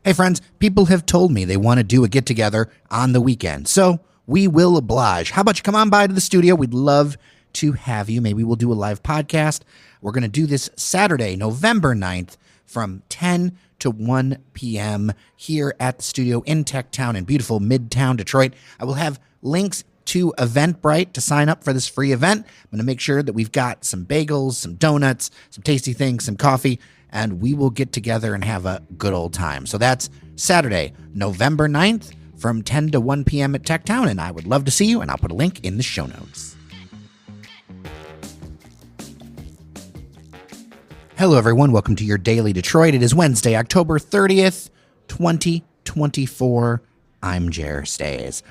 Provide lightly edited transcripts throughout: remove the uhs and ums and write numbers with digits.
Hey friends, people have told me they want to do a get together on the weekend, so we will oblige. How about you come on by to the studio? We'd love to have you. Maybe we'll do a live podcast. We're going to do this Saturday, November 9th from 10 to 1 p.m. here at the studio in Techtown in beautiful Midtown Detroit. I will have links to Eventbrite to sign up for this free event. I'm going to make sure that we've got some bagels, some donuts, some tasty things, some coffee, and we will get together and have a good old time. So that's Saturday, November 9th from 10 to 1 p.m. at Techtown, and I would love to see you, and I'll put a link in the show notes. Hello, everyone. Welcome to your Daily Detroit. It is Wednesday, October 30th, 2024. I'm Jer Stays.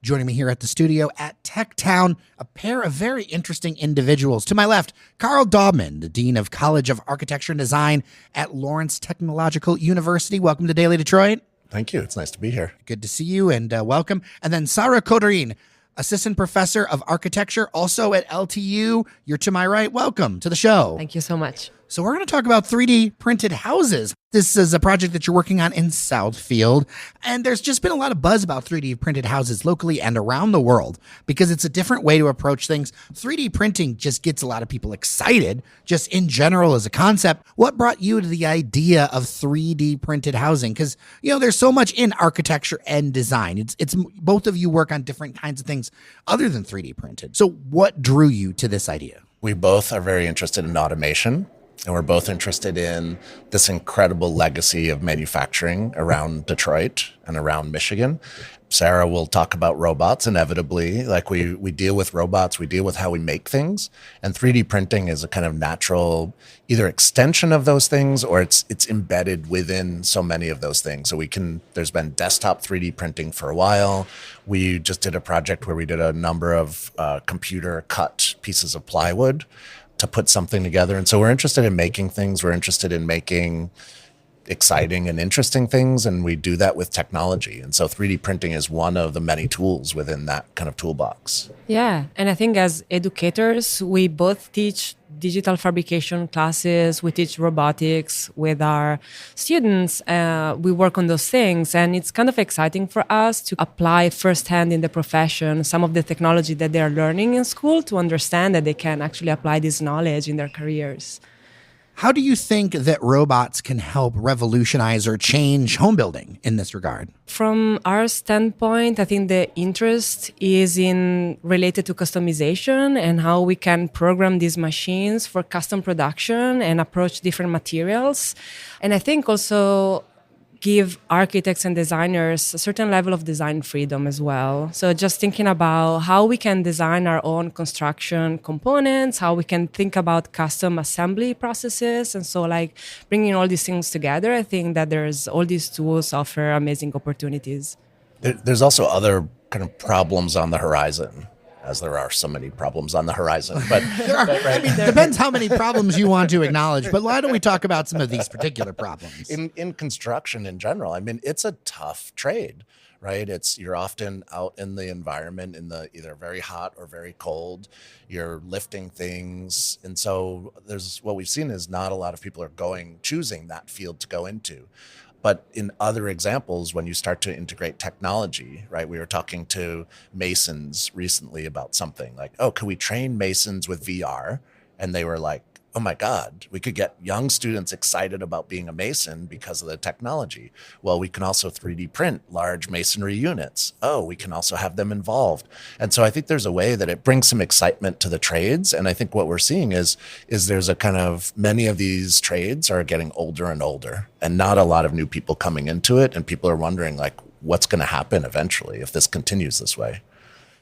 Joining me here at the studio at Techtown, a pair of very interesting individuals. To my left, Karl Daubmann, the Dean of College of Architecture and Design at Lawrence Technological University. Welcome to Daily Detroit. Thank you. It's nice to be here. Good to see you and welcome. And then Sara Codarin, Assistant Professor of Architecture, also at LTU. You're to my right. Welcome to the show. Thank you so much. So we're going to talk about 3D printed houses. This is a project that you're working on in Southfield, and there's just been a lot of buzz about 3D printed houses locally and around the world because it's a different way to approach things. 3D printing just gets a lot of people excited, just in general as a concept. What brought you to the idea of 3D printed housing? Because, you know, there's so much in architecture and design. It's both of you work on different kinds of things other than 3D printed. So what drew you to this idea? We both are very interested in automation. And we're both interested in this incredible legacy of manufacturing around Detroit and around Michigan. Sara will talk about robots inevitably. Like we deal with robots, we deal with how we make things. And 3D printing is a kind of natural either extension of those things or it's embedded within so many of those things. So there's been desktop 3D printing for a while. We just did a project where we did a number of computer cut pieces of plywood to put something together. And so we're interested in making things. We're interested in making exciting and interesting things. And we do that with technology. And so 3D printing is one of the many tools within that kind of toolbox. Yeah. And I think as educators, we both teach digital fabrication classes. We teach robotics with our students. We work on those things. And it's kind of exciting for us to apply firsthand in the profession some of the technology that they're learning in school to understand that they can actually apply this knowledge in their careers. How do you think that robots can help revolutionize or change home building in this regard? From our standpoint, I think the interest is related to customization and how we can program these machines for custom production and approach different materials. And I think also give architects and designers a certain level of design freedom as well. So just thinking about how we can design our own construction components, how we can think about custom assembly processes. And so like bringing all these things together, I think that there's all these tools offer amazing opportunities. There's also other kind of problems on the horizon, as there are so many problems on the horizon. But depends how many problems you want to acknowledge. But why don't we talk about some of these particular problems? In construction in general, I mean, it's a tough trade, right? You're often out in the environment in the either very hot or very cold. You're lifting things. And so what we've seen is not a lot of people are choosing that field to go into. But in other examples, when you start to integrate technology, right? We were talking to masons recently about something like, oh, can we train masons with VR? And they were like, oh my God, we could get young students excited about being a mason because of the technology. Well, we can also 3D print large masonry units. Oh, we can also have them involved. And so I think there's a way that it brings some excitement to the trades. And I think what we're seeing is there's a kind of many of these trades are getting older and older and not a lot of new people coming into it. And people are wondering like, what's going to happen eventually if this continues this way?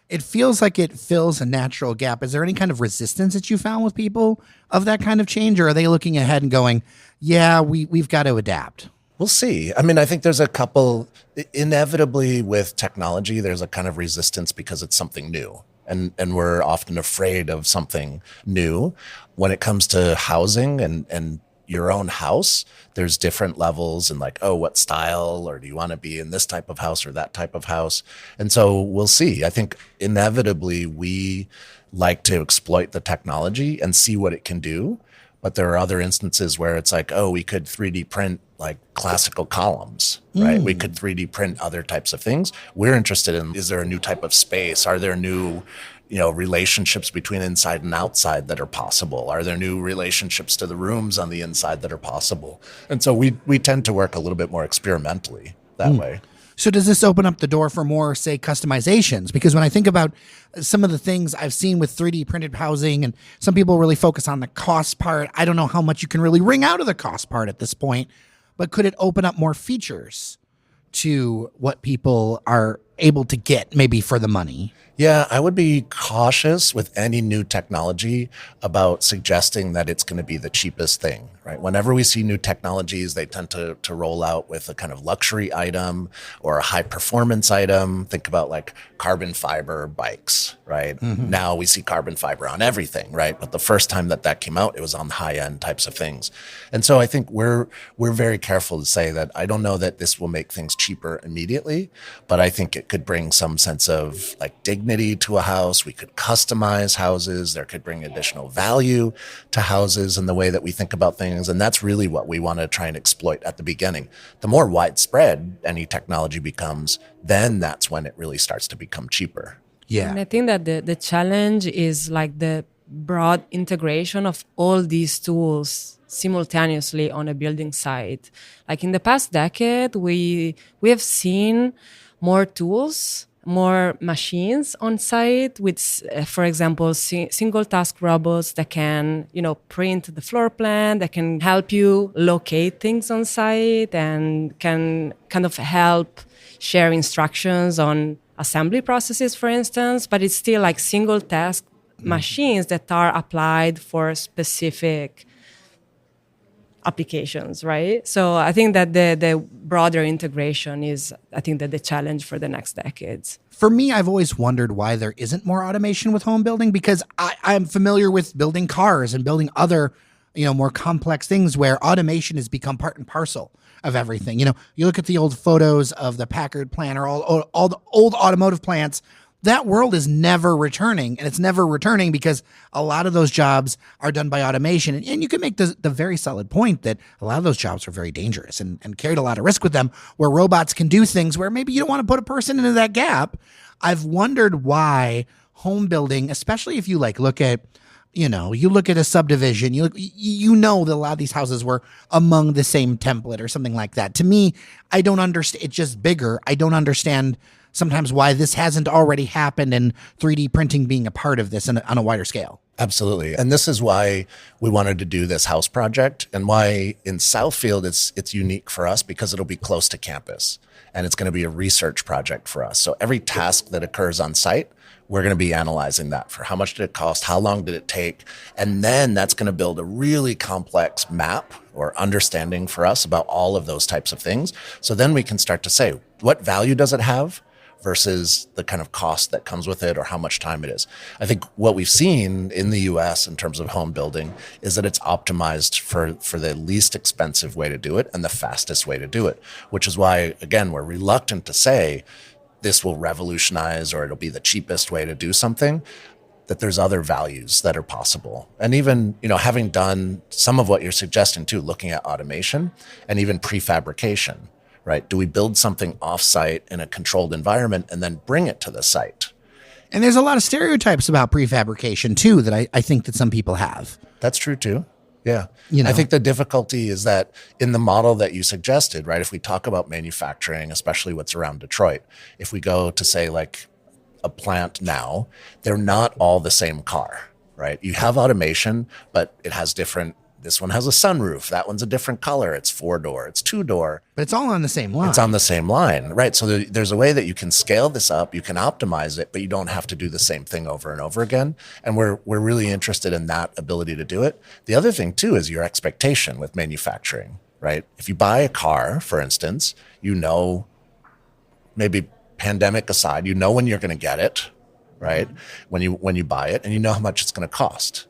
It feels like it fills a natural gap. Is there any kind of resistance that you found with people of that kind of change? Or are they looking ahead and going, yeah, we've got to adapt? We'll see. I mean, I think there's a couple, inevitably with technology, there's a kind of resistance because it's something new. And we're often afraid of something new. When it comes to housing and your own house, there's different levels and like, oh, what style, or do you want to be in this type of house or that type of house? And so we'll see. I think inevitably we like to exploit the technology and see what it can do. But there are other instances where it's like, oh, we could 3D print like classical columns. right? We could 3D print other types of things. We're interested in, is there a new type of space? Are there new, relationships between inside and outside that are possible? Are there new relationships to the rooms on the inside that are possible? And so we tend to work a little bit more experimentally that way. So does this open up the door for more, say, customizations? Because when I think about some of the things I've seen with 3D printed housing, and some people really focus on the cost part, I don't know how much you can really wring out of the cost part at this point, but could it open up more features to what people are able to get maybe for the money? Yeah, I would be cautious with any new technology about suggesting that it's going to be the cheapest thing, right? Whenever we see new technologies, they tend to roll out with a kind of luxury item or a high performance item. Think about like carbon fiber bikes, right? Now we see carbon fiber on everything, right? But the first time that came out, it was on high end types of things. And so I think we're very careful to say that I don't know that this will make things cheaper immediately, but I think it could bring some sense of like dignity to a house. We could customize houses. There could bring additional value to houses and the way that we think about things. And that's really what we want to try and exploit at the beginning. The more widespread any technology becomes, then that's when it really starts to become cheaper. Yeah. And I think that the challenge is like the broad integration of all these tools simultaneously on a building site. Like in the past decade, we have seen more tools, more machines on site with, for example, single task robots that can, print the floor plan, that can help you locate things on site and can kind of help share instructions on assembly processes, for instance, but it's still like single task machines that are applied for specific applications, right? So I think that the broader integration is, I think, that the challenge for the next decades. For me, I've always wondered why there isn't more automation with home building, because I'm familiar with building cars and building other, more complex things where automation has become part and parcel of everything. You look at the old photos of the Packard plant or all the old automotive plants. That world is never returning, and it's never returning because a lot of those jobs are done by automation. And you can make the very solid point that a lot of those jobs are very dangerous and carried a lot of risk with them, where robots can do things where maybe you don't want to put a person into that gap. I've wondered why home building, especially if you look at, you look at a subdivision, you know that a lot of these houses were among the same template or something like that. To me, I don't understand. It's just bigger. I don't understand sometimes why this hasn't already happened, and 3D printing being a part of this on a wider scale. Absolutely. And this is why we wanted to do this house project, and why in Southfield it's unique for us, because it'll be close to campus and it's going to be a research project for us. So every task that occurs on site, we're going to be analyzing that for how much did it cost, how long did it take, and then that's going to build a really complex map or understanding for us about all of those types of things. So then we can start to say, what value does it have versus the kind of cost that comes with it, or how much time it is. I think what we've seen in the US in terms of home building is that it's optimized for the least expensive way to do it and the fastest way to do it, which is why, again, we're reluctant to say this will revolutionize or it'll be the cheapest way to do something, that there's other values that are possible. And even, having done some of what you're suggesting too, looking at automation and even prefabrication, right? Do we build something offsite in a controlled environment and then bring it to the site? And there's a lot of stereotypes about prefabrication too that I think that some people have. That's true too. Yeah. I think the difficulty is that in the model that you suggested, right? If we talk about manufacturing, especially what's around Detroit, if we go to say like a plant now, they're not all the same car, right? You have automation, but it has different. This one has a sunroof. That one's a different color. It's 4-door. It's 2-door. But it's all on the same line. It's on the same line, right? So there's a way that you can scale this up. You can optimize it, but you don't have to do the same thing over and over again. And we're really interested in that ability to do it. The other thing too is your expectation with manufacturing, right? If you buy a car, for instance, maybe pandemic aside, when you're going to get it, right? When you buy it, and you know how much it's going to cost.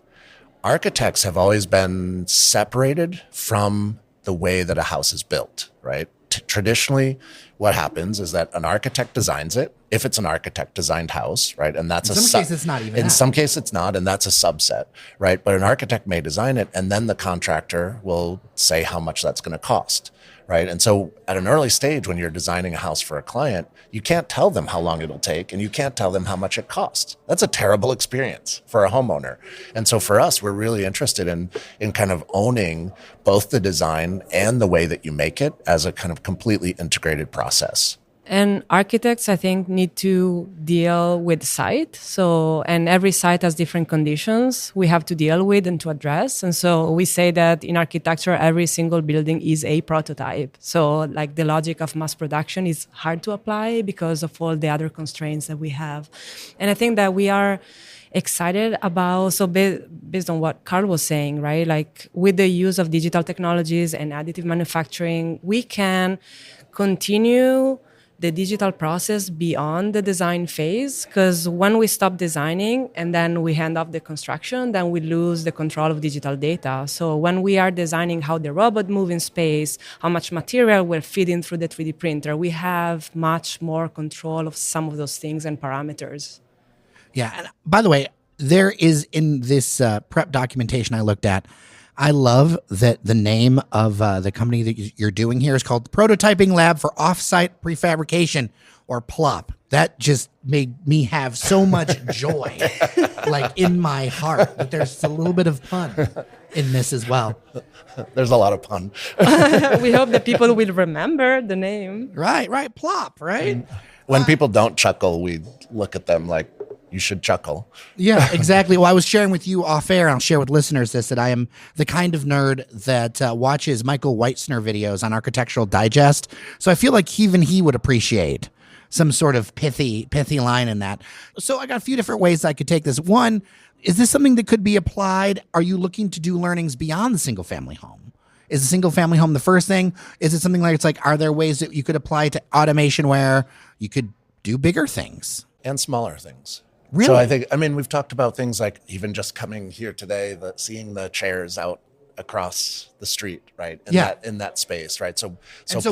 Architects have always been separated from the way that a house is built, right? Traditionally, what happens is that an architect designs it, if it's an architect designed house, right? And that's in some cases it's not even. In some cases it's not, and that's a subset, right? But an architect may design it, and then the contractor will say how much that's going to cost, right? And so at an early stage, when you're designing a house for a client, you can't tell them how long it'll take and you can't tell them how much it costs. That's a terrible experience for a homeowner. And so for us, we're really interested in kind of owning both the design and the way that you make it as a kind of completely integrated process. And architects, I think, need to deal with site. So, and every site has different conditions we have to deal with and to address. And so we say that in architecture, every single building is a prototype. So like the logic of mass production is hard to apply because of all the other constraints that we have. And I think that we are excited about, so based on what Karl was saying, right? Like with the use of digital technologies and additive manufacturing, we can continue the digital process beyond the design phase, because when we stop designing and then we hand off the construction, then we lose the control of digital data. So when we are designing how the robot moves in space, how much material will fit in through the 3D printer, we have much more control of some of those things and parameters. Yeah. And by the way, there is in this prep documentation I looked at, I love that the name of the company that you're doing here is called Prototyping Lab for Offsite Prefabrication, or PLOP. That just made me have so much joy, like in my heart, that there's a little bit of pun in this as well. There's a lot of pun. We hope that people will remember the name. Right. PLOP, right? When people don't chuckle, we look at them like, you should chuckle. Yeah, exactly. Well, I was sharing with you off air, and I'll share with listeners this, that I am the kind of nerd that watches Michael Weitzner videos on Architectural Digest. So I feel like even he would appreciate some sort of pithy line in that. So I got a few different ways I could take this. One, is this something that could be applied? Are you looking to do learnings beyond the single family home? Is a single family home the first thing? Is it something like, it's like, are there ways that you could apply to automation where you could do bigger things? And smaller things. Really? So I think, we've talked about things like even just coming here today, seeing the chairs out across the street, right? In that space, right? So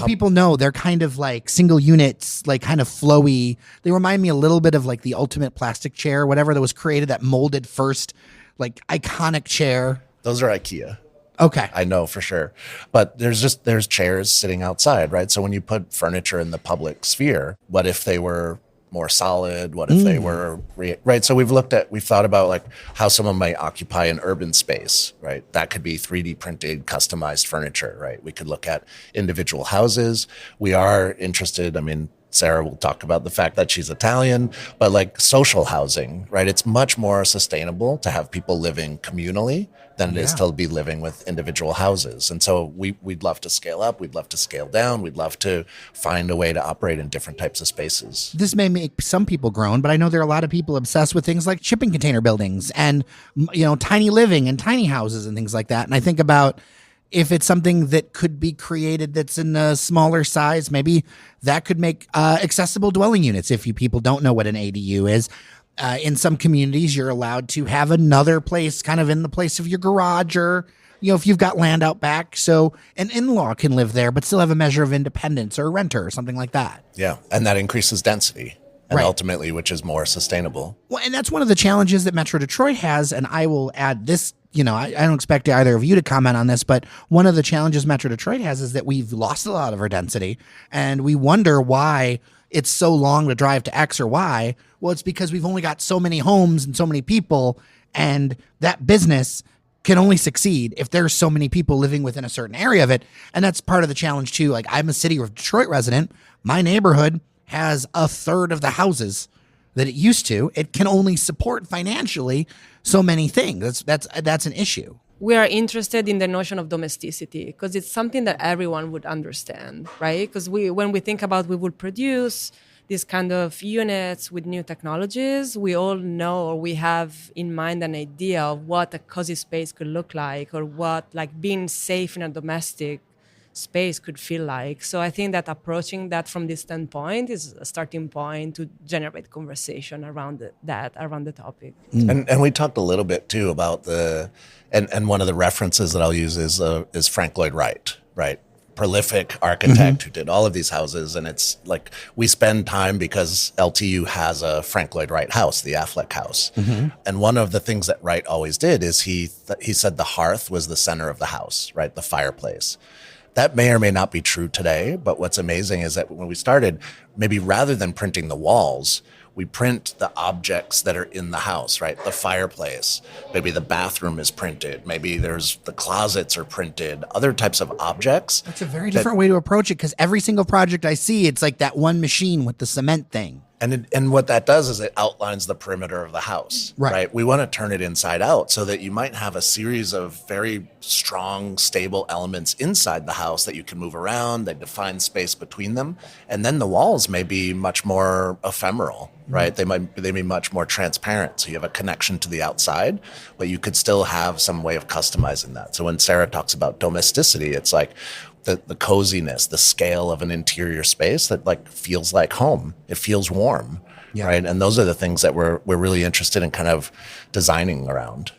people know they're kind of like single units, like kind of flowy. They remind me a little bit of like the ultimate plastic chair, whatever that was created, that molded first, like iconic chair. Those are IKEA. Okay. I know for sure. But there's chairs sitting outside, right? So when you put furniture in the public sphere, what if they were more solid? What if they were right? So we've thought about like how someone might occupy an urban space, right? That could be 3D printed, customized furniture, right? We could look at individual houses. We are interested, Sara will talk about the fact that she's Italian, but like social housing, right? It's much more sustainable to have people living communally than it is to be living with individual houses. And so we'd love to scale up. We'd love to scale down. We'd love to find a way to operate in different types of spaces. This may make some people groan, but I know there are a lot of people obsessed with things like shipping container buildings and, tiny living and tiny houses and things like that. And I think about, if it's something that could be created that's in a smaller size, maybe that could make accessible dwelling units. If you people don't know what an ADU is, in some communities, you're allowed to have another place kind of in the place of your garage, or, if you've got land out back. So an in-law can live there, but still have a measure of independence, or a renter or something like that. Yeah. And that increases density. And right. Ultimately, which is more sustainable. Well, and that's one of the challenges that Metro Detroit has. And I will add this, I don't expect either of you to comment on this, but one of the challenges Metro Detroit has is that we've lost a lot of our density, and we wonder why it's so long to drive to X or Y. Well, it's because we've only got so many homes and so many people, and that business can only succeed if there's so many people living within a certain area of it. And that's part of the challenge too. Like, I'm a City of Detroit resident. My neighborhood has a third of the houses that it used to. It can only support financially so many things. That's an issue. We are interested in the notion of domesticity because it's something that everyone would understand, right? Because when we think about we would produce these kind of units with new technologies, we all know, or we have in mind an idea of what a cozy space could look like, or what like being safe in a domestic space could feel like. So I think that approaching that from this standpoint is a starting point to generate conversation around the topic. And we talked a little bit too about and one of the references that I'll use is Frank Lloyd Wright, right? Prolific architect who did all of these houses. And it's like, we spend time because LTU has a Frank Lloyd Wright house, the Affleck house. And one of the things that Wright always did is he said the hearth was the center of the house, right? The fireplace. That may or may not be true today, but what's amazing is that when we started, maybe rather than printing the walls, we print the objects that are in the house, right? The fireplace, maybe the bathroom is printed, maybe there's the closets are printed, other types of objects. That's a very different way to approach it, because every single project I see, it's like that one machine with the cement thing. And what that does is it outlines the perimeter of the house, right? We want to turn it inside out so that you might have a series of very strong, stable elements inside the house that you can move around. They define space between them. And then the walls may be much more ephemeral, right? They be much more transparent. So you have a connection to the outside, but you could still have some way of customizing that. So when Sara talks about domesticity, it's like, the coziness, the scale of an interior space that like feels like home. It feels warm, right? And those are the things that we're really interested in kind of designing around.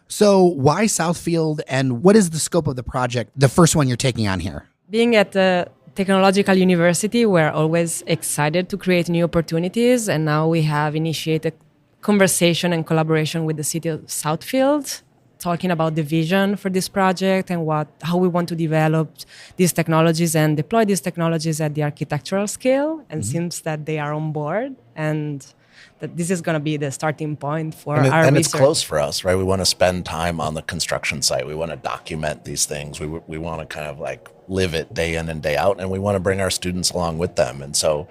So why Southfield, and what is the scope of the project, the first one you're taking on here? Being at the technological university, we're always excited to create new opportunities. And now we have initiated conversation and collaboration with the city of Southfield, talking about the vision for this project and how we want to develop these technologies and deploy these technologies at the architectural scale. And seems that they are on board, and that this is going to be the starting point for our research. And it's close for us, right? We want to spend time on the construction site. We want to document these things. We want to kind of like live it day in and day out, and we want to bring our students along with them. And so,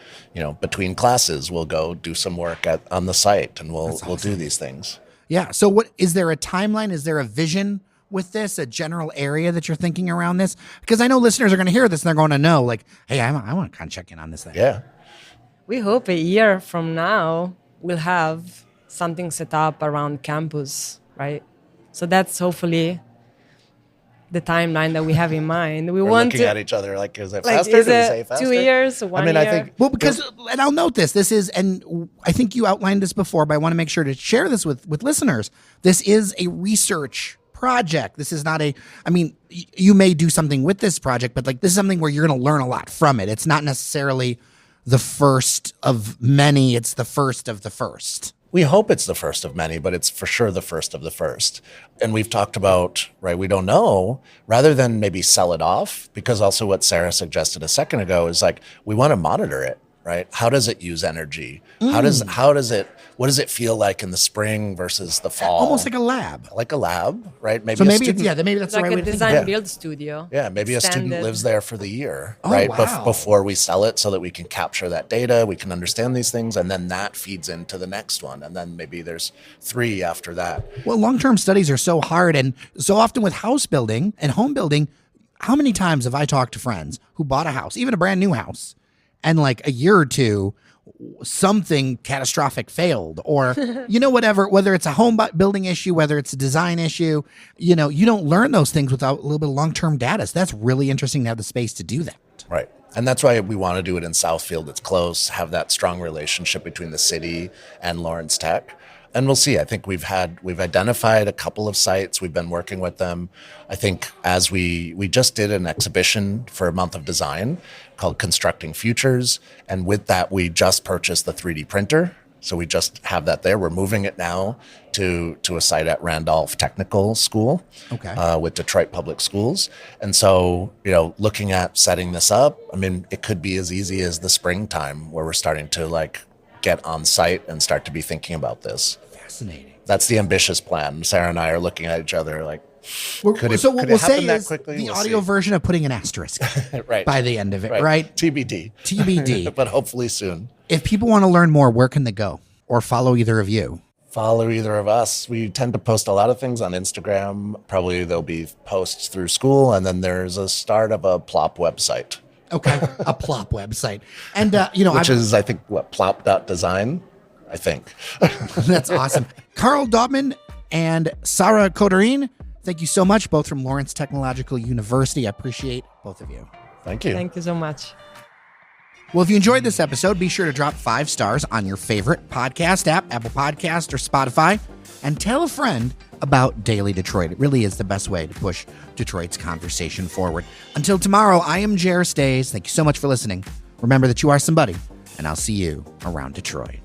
between classes, we'll go do some work on the site, and we'll do these things. Yeah. So is there a timeline? Is there a vision with this, a general area that you're thinking around this? Because I know listeners are going to hear this and they're going to know, like, hey, I want to kind of check in on this thing. Yeah. We hope a year from now we'll have something set up around campus, right? So that's hopefully the timeline that we have in mind. We're looking at each other like, is it faster? Did we say faster? 2 years, 1 year? I think, well, because, and I'll note this is, and I think you outlined this before, but I want to make sure to share this with listeners. This is a research project. This is not you may do something with this project, but like this is something where you're going to learn a lot from it. It's not necessarily the first of many. It's the first of the first. We hope it's the first of many, but it's for sure the first of the first. And we've talked about, right, we don't know, rather than maybe sell it off, because also what Sara suggested a second ago is like, we want to monitor it, right? How does it use energy? What does it feel like in the spring versus the fall? Almost like a lab. Like a lab, right? Maybe maybe that's the right way to think. Like a design build studio. Yeah, maybe a student lives there for the year, Oh, right? wow. Before we sell it, so that we can capture that data, we can understand these things, and then that feeds into the next one. And then maybe there's 3 after that. Well, long-term studies are so hard, and so often with house building and home building, how many times have I talked to friends who bought a house, even a brand new house, and like a year or two, something catastrophic failed, or whatever, whether it's a home building issue, whether it's a design issue, you don't learn those things without a little bit of long-term data. So that's really interesting to have the space to do that. Right. And that's why we want to do it in Southfield. It's close, have that strong relationship between the city and Lawrence Tech. And we'll see. I think we've identified a couple of sites. We've been working with them. I think as we just did an exhibition for a month of design called Constructing Futures. And with that, we just purchased the 3D printer. So we just have that there. We're moving it now to a site at Randolph Technical School, with Detroit Public Schools. And so, looking at setting this up, it could be as easy as the springtime where we're starting to like get on site and start to be thinking about this. Fascinating. That's the ambitious plan. Sara and I are looking at each other like, could it happen that quickly? The audio version of putting an asterisk right by the end of it, right? TBD. But hopefully soon. If people want to learn more, where can they go? Or follow either of you? Follow either of us. We tend to post a lot of things on Instagram. Probably there'll be posts through school, and then there's a start of a plop website. Okay, a plop website. And, which is, I think, plop.design, I think. That's awesome. Karl Daubmann and Sara Codarin, thank you so much, both from Lawrence Technological University. I appreciate both of you. Thank you. Thank you so much. Well, if you enjoyed this episode, be sure to drop 5 stars on your favorite podcast app, Apple Podcast or Spotify, and tell a friend about Daily Detroit. It really is the best way to push Detroit's conversation forward. Until tomorrow, I am Jer Stays. Thank you so much for listening. Remember that you are somebody, and I'll see you around Detroit.